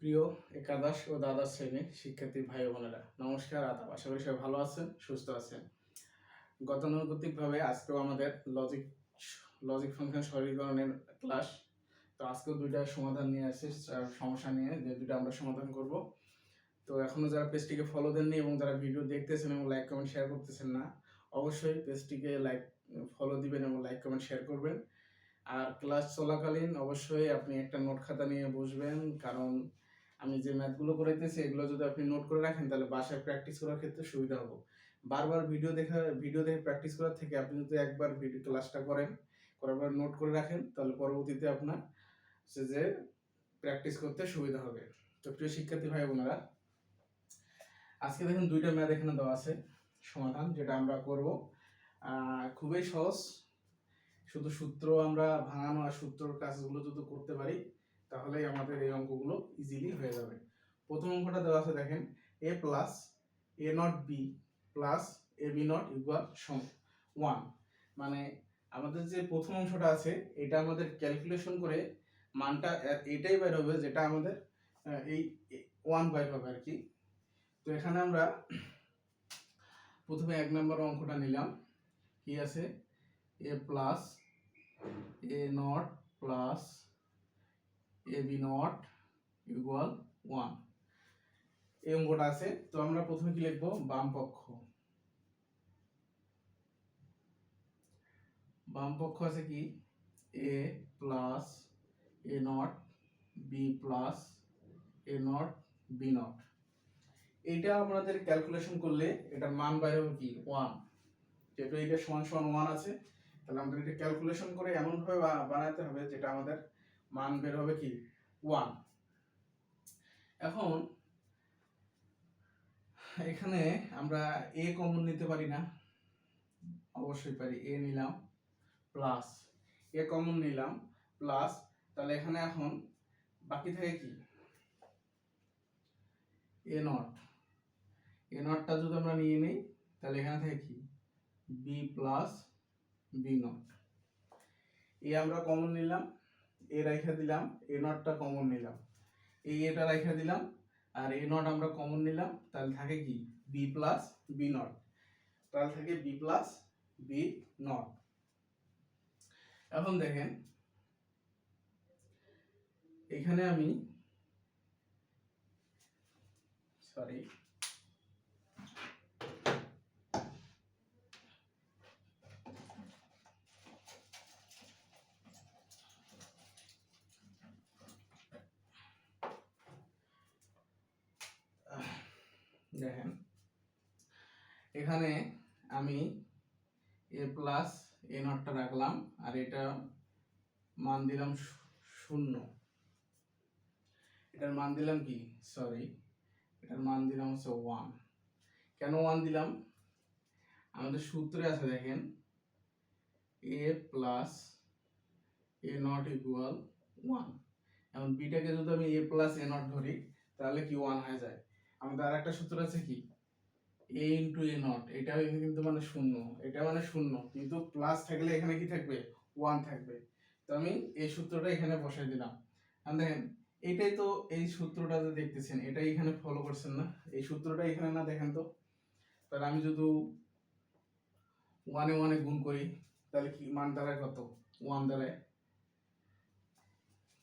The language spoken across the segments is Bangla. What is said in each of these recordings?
প্রিয় একাদশ ও দ্বাদশ শ্রেণীর শিক্ষার্থী ভাই বোনেরা, নমস্কার, আদাব। আশা করি সবাই ভালো আছেন, সুস্থ আছেন। গতানুগতিকভাবে আজকেও আমাদের লজিক ফাংশন সরলীকরণের ক্লাস। তো আজকেও দুইটা সমাধান নিয়ে আসছি, সমস্যা নিয়ে, যে দুইটা আমরা সমাধান করব। তো এখনো যারা পেজটিকে ফলো দেননি এবং যারা ভিডিও দেখতেছেন এবং লাইক কমেন্ট শেয়ার করতেছেন না, অবশ্যই পেজটিকে ফলো দিবেন এবং লাইক কমেন্ট শেয়ার করবেন। আর ক্লাস চলাকালীন অবশ্যই আপনি একটা নোট খাতা নিয়ে বসবেন, কারণ আমি যে ম্যাথগুলো করাইতেছি এগুলো যদি আপনি নোট করে রাখেন তাহলে বাসায় প্র্যাকটিস করার ক্ষেত্রে সুবিধা হবে। বারবার ভিডিও দেখে প্র্যাকটিস করার থেকে আপনি যদি একবার ভিডিও ক্লাসটা করার পর নোট করে রাখেন তাহলে পরবর্তীতে আপনার যে প্র্যাকটিস করতে সুবিধা হবে। তো প্রিয় শিক্ষার্থী ভাই বোনেরা, আজকে দেখেন দুইটা ম্যাথ এখানে দেওয়া আছে সমাধান, যেটা আমরা করব। খুবই সহজ, শুধু সূত্র আমরা ভাঙানো আর সূত্রর কাজগুলো যদি করতে পারি তাহলেই আমাদের এই অঙ্কগুলো ইজিলি হয়ে যাবে। প্রথম অঙ্কটা দেওয়া আছে, দেখেন a plus a not b plus a b not equal 1। মানে আমাদের যে প্রথম অংশটা আছে এটা আমাদের ক্যালকুলেশন করে মানটা এটাই বের হবে, যেটা আমাদের এই 1 বাইর হবে আর কি। তো এখানে আমরা প্রথমে 1 নম্বর অঙ্কটা নিলাম, কি আছে a plus a not plus a b not equal 1, এই অঙ্কটা আছে। তো আমরা প্রথমে কি লিখবো, বাম পক্ষ আছে কি a plus a not b plus a not b not. এইটা আমাদের ক্যালকুলেশন করলে এটার মান বাইরে হবে কি 1, যেহেতু এটা সমান সমান 1 আছে, তাহলে আমাদের এটা ক্যালকুলেশন করে এমন ভাবে বানাতে হবে যেটা আমাদের মান বের হবে কি 1। এখন এখানে আমরা a কমন নিতে পারি না? অবশ্যই পারি। a নিলাম প্লাস a কমন নিলাম প্লাস, তাহলে এখানে এখন বাকি থাকে কি a নটটা যদি আমরা নিয়ে নেই তাহলে এখানে থাকে কি b plus b not. a আমরা কমন নিলাম, a রাইখা দিলাম, a নটটা কমন নিলাম, এটা রাইখা দিলাম, আর a নট আমরা কমন নিলাম, তাহলে থাকে কি b প্লাস b নট। তাহলে থাকে b প্লাস b নট। এখন দেখেন এখানে আমি দেখেন এখানে আমি a প্লাস a নটটা রাখলাম আর এটা মান দিলাম 0। এটার মান দিলাম কি এটার মান দিলাম হচ্ছে 1। কেন 1 দিলাম? আমাদের সূত্রে আছে দেখেন a plus a not equal 1। এখন বিটাকে যদি আমি a প্লাস a নট ধরি তাহলে কি 1 হয়ে যায়। আমাদের আরেকটা সূত্র আছে কি a ইন্টু a নট, এটা কিন্তু মানে 0, এটা মানে 0, কিন্তু প্লাস থাকলে এখানে কি থাকবে 1 থাকবে। তো আমি এই সূত্রটা এখানে বসাই দিলাম। আর দেখেন এটাই তো, এই সূত্রটা যে দেখতেছেন এটাই এখানে ফলো করছেন না, এই সূত্রটা এখানে না, দেখেন তো। তাহলে আমি যদি 1 এ 1 এ গুণ করি তাহলে কি মান দাঁড়ায় কত 1 দাঁড়ায়।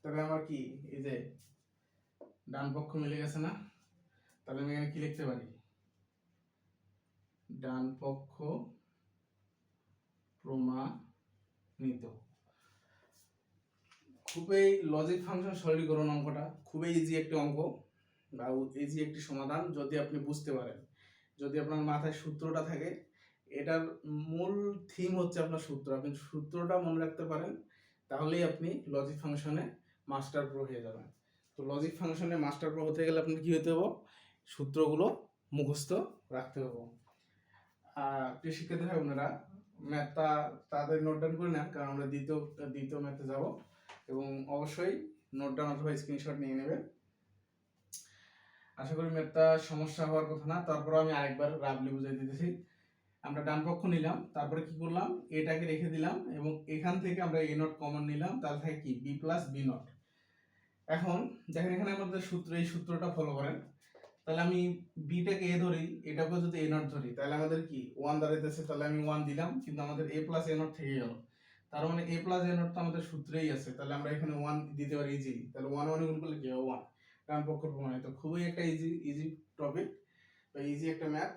তাহলে আমার কি এই যে ডান পক্ষ মিলে গেছে না? তাহলে আমি এখানে কি লিখতে পারি, ডান পক্ষ প্রমাণিত। খুবই লজিক ফাংশন সরলীকরণ অঙ্কটা খুবই ইজি একটি অঙ্ক বা ইজি একটি সমাধান, যদি আপনি বুঝতে পারেন, যদি আপনার মাথায় সূত্রটা থাকে। এটার মূল থিম হচ্ছে আপনার সূত্র, আপনি সূত্রটা মনে রাখতে পারেন তাহলেই আপনি লজিক ফাংশনে মাস্টার প্রো হয়ে যাবেন। তো লজিক ফাংশনে মাস্টার প্রো হতে গেলে আপনার কি হতে হবে, সূত্রগুলো মুখস্থ রাখতে হবে। প্রিয় শিক্ষার্থী ভাই বোনেরা, ম্যাথটা তাদের নোট ডাউন করে নেন, কারণ আমরা দ্বিতীয় ম্যাথে যাব, এবং অবশ্যই নোট ডাউন অথবা স্ক্রিনশট নিয়ে নেবেন। আশা করি ম্যাথটা সমস্যা হওয়ার কথা না। তারপর আমি আরেকবার রাবলি বুঝাই দিতেছি। আমরা ডান পক্ষ নিলাম, তারপরে কি করলাম, এটাকে রেখে দিলাম এবং এখান থেকে আমরা এ নট কমন নিলাম, তাহলে থাকে কি বি প্লাস বি নট। এখন দেখেন এখানে আমাদের সূত্র, এই সূত্রটা ফলো করেন। তাহলে আমি বিটাকে এ ধরি, এটাকে যদি এ নট ধরি, তাহলে আমাদের কি 1 দাঁড়াইতেছে। তাহলে আমি 1 দিলাম, কিন্তু আমাদের a প্লাস এ নট থেকে গেল। তার মানে a প্লাস এ নট তো আমাদের সূত্রেই আছে, তাহলে আমরা এখানে 1 দিতে পারি ইজিলি। তাহলে 1 1 গুণ করলে কি হবে 1, ডান পক্ষ প্রমাণিত। খুবই একটা ইজি টপিক বা ইজি একটা ম্যাথ,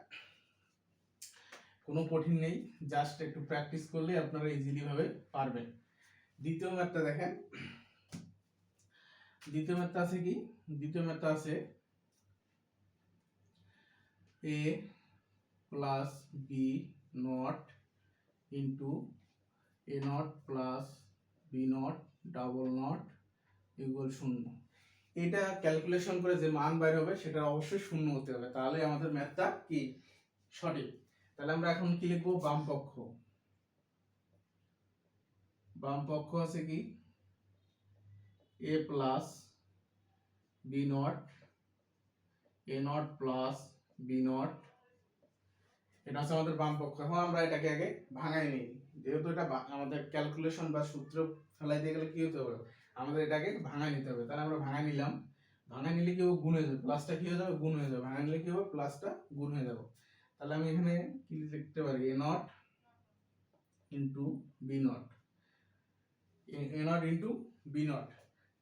কোনো কঠিন নেই, জাস্ট একটু প্র্যাকটিস করলে আপনারা ইজিলি ভাবে পারবেন। দ্বিতীয় ম্যাথটা দেখেন। দ্বিতীয় ম্যাথটা আছে কি? দ্বিতীয় ম্যাথটা আছে a plus B not into A not plus B not double not equal 0। এটা ক্যালকুলেশন করে যে মান বাইর হবে সেটা অবশ্যই 0 হতে হবে, তাহলে আমাদের ম্যাথটা কি সঠিক। তাহলে আমরা এখন কি লিখবো? বাম পক্ষ। বাম পক্ষ আছে কি a plus B not A not plus B not, এটা হচ্ছে আমাদের বাম পক্ষ। এখন আমরা এটাকে আগে ভাঙাই নিই, যেহেতু এটা আমাদের ক্যালকুলেশন বা সূত্র ফেলাই দিয়ে গেলে কি হতে হবে, আমাদের এটাকে ভাঙাই নিতে হবে। তাহলে আমরা ভাঙাই নিলাম। ভাঙাই নিলে কি হবে? গুণ হয়ে যাবে। প্লাসটা কি হয়ে যাবে? গুণ হয়ে যাবে। ভাঙাই নিলে কি হবে? প্লাসটা গুণ হয়ে যাবে। তাহলে আমি এখানে কি লিখতে পারি? A not into B not, A not into B not.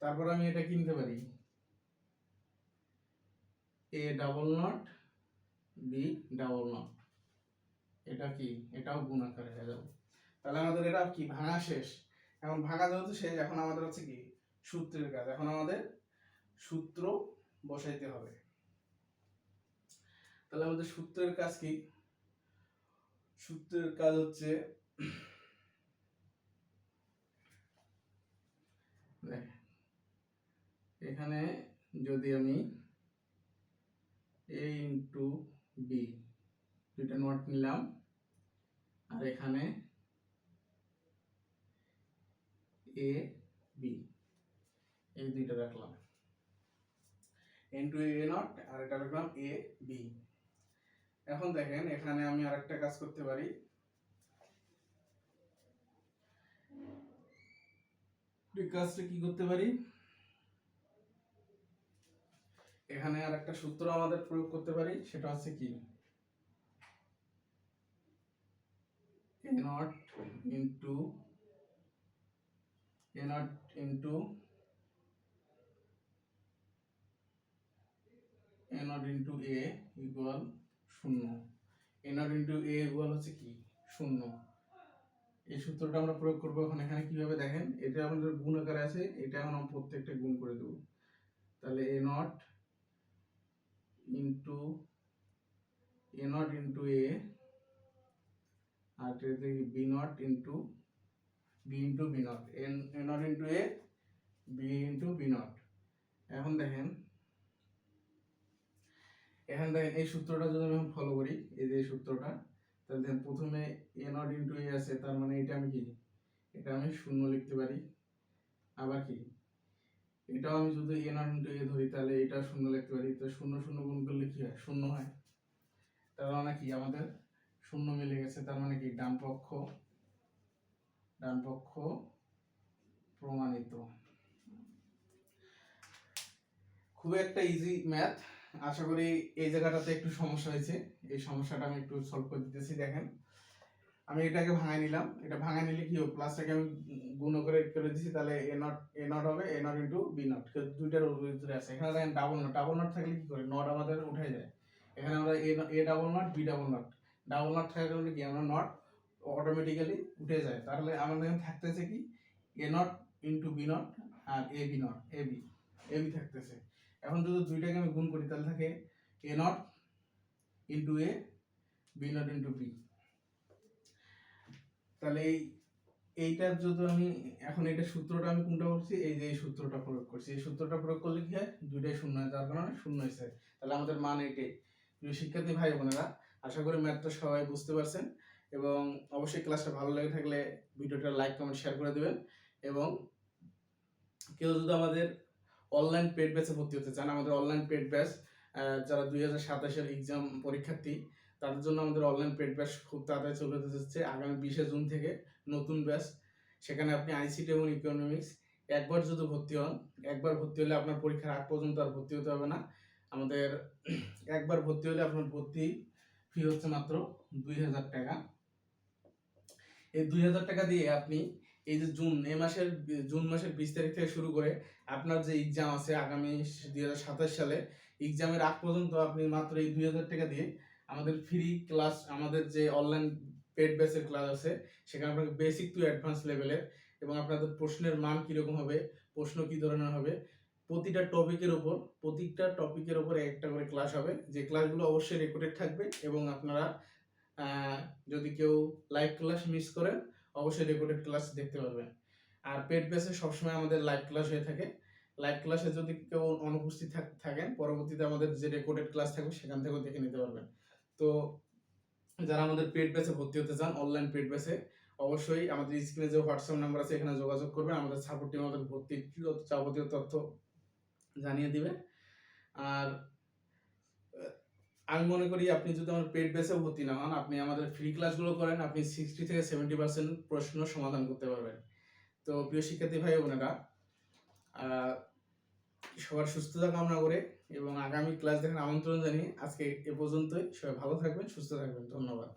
তারপর আমি এটা কিনতে পারি A double not B double not. এটা কি? এটাও গুণ আকারে হয়ে যাবে। তাহলে আমাদের এটা কি ভাঙা শেষ। এখন ভাঙা যেহেতু শেষ, এখন আমাদের হচ্ছে কি সূত্রের কাজ। এখন আমাদের সূত্র বসাইতে হবে। তাহলে আমাদের সূত্রের কাজ কি? সূত্রের কাজ হচ্ছে এখানে যদি আমি a ইন্টু বি দুইটা নট নিলাম, আর এখানে এ বি এই দুইটা রাখলাম, ইন্টু এ নট আর এটা রাখলাম এ বি। এখন দেখেন এখানে আমি আরেকটা কাজ করতে পারি। কাজটা কি করতে পারি? এখানে আরেকটা সূত্র আমাদের প্রয়োগ করতে পারি, সেটা হচ্ছে কি A not into A not into A not into A equal 0। A not into A equal হচ্ছে কি 0। এই সূত্রটা আমরা প্রয়োগ করব। এখন এখানে কিভাবে দেখেন, এটা আমাদের গুণ আকারে আছে, এটা এখন আমরা প্রত্যেকটা গুণ করে দেব। তাহলে A not into A not into A আর B not into B into B not, A not into A B into B not. এখন দেখেন এই সূত্রটা যদি আমি ফলো করি, এই যে সূত্রটা, তাহলে দেখেন প্রথমে এ নট ইন্টু এ আছে, তার মানে এটা আমি কি এটা আমি 0 লিখতে পারি। আবার কি এটাও আমি যদি এ নট ইন্টু এ ধরি, তাহলে এটা 0 লিখতে পারি। তো 0 0 গুণ করলে কি হয়? 0 হয়। তার মানে কি আমাদের 0 মিলে গেছে। তার মানে কি ডান পক্ষ প্রমাণিত। খুব একটা ইজি ম্যাথ। আশা করি এই জায়গাটাতে একটু সমস্যা হয়েছে, এই সমস্যাটা আমি একটু সলভ করে দিতেছি। দেখেন আমি এটাকে ভাঙাই নিলাম, এটা ভাঙাই নিলে কি হবে? প্লাসটাকে আমি গুণ করে দিছি, তাহলে এ নট হবে এ নট ইন্টু বি নট, দুইটার ভিতরে আছে। এখানে দেখেন ডাবল নট থাকলে কি করে নট আমাদের উঠে যায়। এখানে আমরা A double not B double not থাকার কারণে কি আমরা নট অটোমেটিক্যালি উঠে যায়। তাহলে আমাদের এখানে থাকতেছে কি A not into B not আর A B not A B থাকতেছে। এখন যদি দুইটাকে আমি গুণ করি, তাহলে থাকে A not into A B not into B. তাহলে এইটার যদি আমি এখন এটা সূত্রটা আমি কোনটা করছি, এই যে এই সূত্রটা প্রয়োগ করছি। এই সূত্রটা প্রয়োগ করলে কি হয়? দুইটাই 0 হয়, তার কারণে 0 হয়েছে। তাহলে আমাদের মান এইটাই। প্রিয় শিক্ষার্থী ভাই বোনেরা, আশা করি ম্যাথটা সবাই বুঝতে পারছেন, এবং অবশ্যই ক্লাসটা ভালো লেগে থাকলে ভিডিওটা লাইক কমেন্ট শেয়ার করে দিবেন। এবং কেউ যদি আমাদের অনলাইন পেড ব্যাচে ভর্তি হতে চান, আমাদের অনলাইন পেড ব্যাচ যারা 2027-এর এক্সাম পরীক্ষার্থী, তাদের জন্য আমাদের অনলাইন পেড ব্যাচ খুব তাড়াতাড়ি চলে যাচ্ছে। আগামী 20শে জুন থেকে নতুন ব্যাচ। সেখানে আপনি আইসিটি এবং ইকোনমিক্স একবার যদি ভর্তি হন, একবার ভর্তি হলে আপনার পরীক্ষার আগ পর্যন্ত আর ভর্তি হতে হবে না। আমাদের একবার ভর্তি হলে আপনার ভর্তি ফি হচ্ছে মাত্র 2000 টাকা। এই 2000 টাকা দিয়ে আপনি এই যে জুন মাসের 20 তারিখ থেকে শুরু করে আপনার যে এক্সাম আছে আগামী 2027 সালে, এক্সামের আগ পর্যন্ত আপনি মাত্র এই 2000 টাকা দিয়ে আমাদের ফ্রি ক্লাস, আমাদের যে অনলাইন পেড বেসের ক্লাস আছে সেখানে আপনাকে বেসিক টু অ্যাডভান্স লেভেলের, এবং আপনাদের প্রশ্নের মান কীরকম হবে, প্রশ্ন কী ধরনের হবে, প্রতিটা টপিকের উপর একটা করে ক্লাস হবে, যে ক্লাসগুলো অবশ্যই রেকর্ডেড থাকবে। এবং আপনারা যদি কেউ লাইভ ক্লাস মিস করেন অবশ্যই রেকর্ডেড ক্লাস দেখতে পারবেন। আর পেড বেসে সবসময় আমাদের লাইভ ক্লাস হয়ে থাকে। লাইভ ক্লাসে যদি কেউ অনুপস্থিত থাকেন, পরবর্তীতে আমাদের যে রেকর্ডেড ক্লাস থাকবে সেখান থেকেও দেখে নিতে পারবেন। তো যারা আমাদের পেড বেসে ভর্তি হতে চান, অনলাইন পেড বেসে, অবশ্যই আমাদের স্ক্রিনে যে হোয়াটসঅ্যাপ নাম্বার আছে এখানে যোগাযোগ করবেন। আমাদের সাপোর্ট টিম আমাদের ভর্তির যাবতীয় তথ্য জানিয়ে দিবে। আর আমি মনে করি আপনি যদি আমার পেড বেসে ভর্তি না হন, আপনি আমাদের ফ্রি ক্লাসগুলো করেন, আপনি 60 থেকে 70% প্রশ্ন সমাধান করতে পারবেন। তো প্রিয় শিক্ষার্থী ভাই বোনেরা, সবার সুস্থতা কামনা করে এবং আগামী ক্লাস দেখার আমন্ত্রণ জানিয়ে আজকে এ পর্যন্তই। সবাই ভালো থাকবেন, সুস্থ থাকবেন। ধন্যবাদ।